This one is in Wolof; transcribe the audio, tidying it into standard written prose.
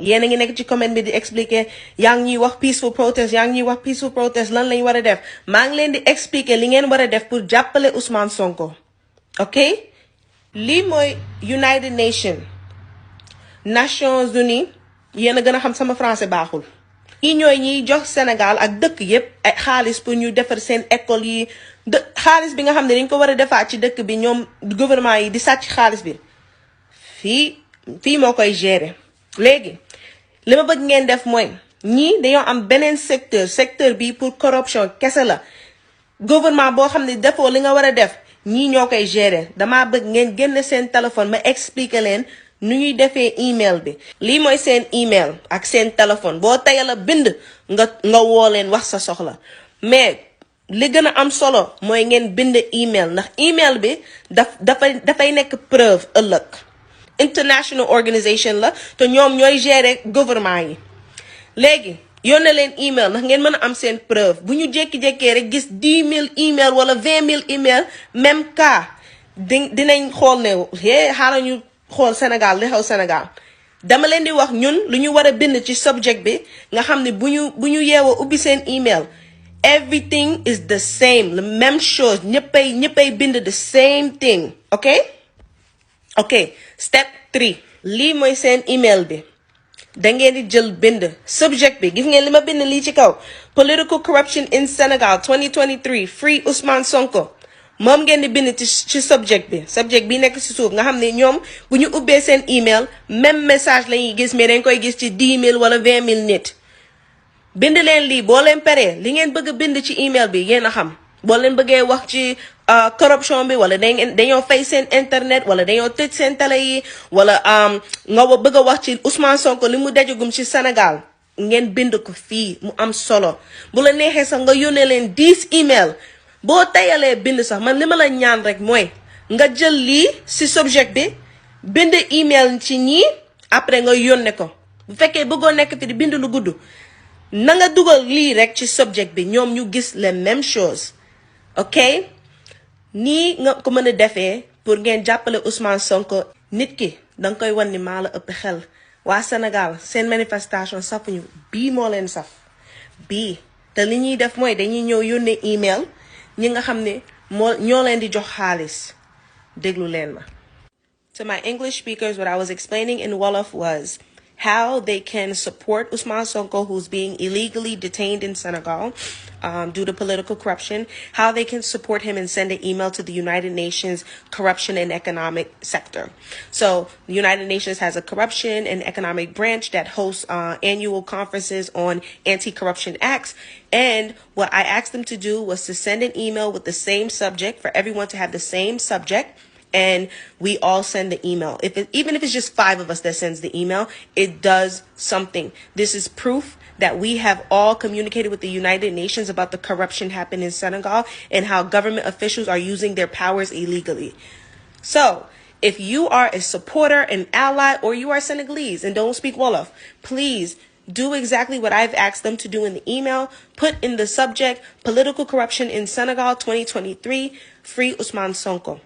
yéen a ngi nekk ci comment bi di expliquer yaa ngi ñuy wax peaceful protest yaa ngi ñuy wax peaceful protest lan lañ war a def maa ngi leen di expliquer li ngeen war a def pour jàppale Ousmane Sonko ok lii mooy United Nations Unies yéen a gën a xam sama français baaxul ñi ñooy ñiy jox Sénégal ak dëkk yépp ay xaalis pour ñu defar seen école yi xaalis bi nga xam ne dañ ko war a defaat ci dëkk bi ñoom gouvernement yi di sàcc xaalis bi fii moo koy gérer léegi li ma bëgg ngeen def mooy ñii dañoo am beneen secteur bi pour corruption kese la gouvernement boo xam ne defoo li nga war a def ñii ñoo koy gérer damaa bëgg ngeen génne seen téléphone ma expliquer leen nu ñuy defee email bi lii mooy seen email ak seen téléphone boo tayal a bind nga woo leen wax sa soxla mais li gën a am solo mooy ngeen bind email ndax email bi dafay nekk preuve ëllëg international organisation la te ñoom ñooy gérer gouvernement yi léegi yónnee leen email ndax ngeen mën a am seen preuve bu ñu jékki-jékkee rek gis 10 000 email wala 20 000 email même cas dinañ xool ne xaaral ñu xool Sénégal li xew Sénégal dama leen di wax ñun lu ñu war a bind ci subject bi nga xam ne bu ñu yeewoo ubbi seen email everything is the same la même chose ñëppay bind the same thing ok step 3 lii mooy seen email bi da ngeen di jël bind subject bi gis ngeen li ma bind lii ci kaw political corruption in Senegal 2023 free Ousmane Sonko moom ngeen di bind ci subject bi nekk ci suuf nga xam ne ñoom bu ñu ubbee seen email même message la ñuy gis mais dañ koy gis ci 10 000 wala 20 000 nit bind leen lii boo leen paree li ngeen bëgg a bind ci email bi yéen a xam boo leen bëggee wax ci corruption bi wala dañoo fay seen internet wala dañoo tëj seen télé yi wala nga bëgg a wax ci Ousmane Sonko li mu dajagum ci Sénégal ngeen bind ko fii mu am solo bu la neexee sax nga yónnee leen 10 email boo tayalee bind sax man li ma la ñaan rek mooy nga jël lii ci subject bi bind email ci ñii après nga yónnee ko bu fekkee bëggoo nekk fi di bind lu gudd na nga dugal lii rek ci subject bi ñoom ñu gis les mêmes choses ok nii nga ko mën a defee pour ngeen jàppale Ousmane Sonko nit ki danga koy wan ni maa la ëpp xel waa Sénégal seen manifestation safuñu bii moo leen saf bii te li ñuy def mooy dañuy ñëw yónnee email ñi nga xam ne ñoo leen di jox xaalis déglu leen ma. To my English speakers, what I was explaining in Wolof was how they can support Ousmane Sonko, who's being illegally detained in Senegal due to political corruption, how they can support him and send an email to the United Nations Corruption and Economic Sector. So the United Nations has a corruption and economic branch that hosts annual conferences on anti-corruption acts. And what I asked them to do was to send an email with the same subject, for everyone to have the same subject, and we all send the email. Even if it's just 5 of us that sends the email, it does something. This is proof that we have all communicated with the United Nations about the corruption happening in Senegal and how government officials are using their powers illegally. So, if you are a supporter, an ally, or you are Senegalese and don't speak Wolof, please do exactly what I've asked them to do in the email. Put in the subject, political corruption in Senegal 2023, free Ousmane Sonko.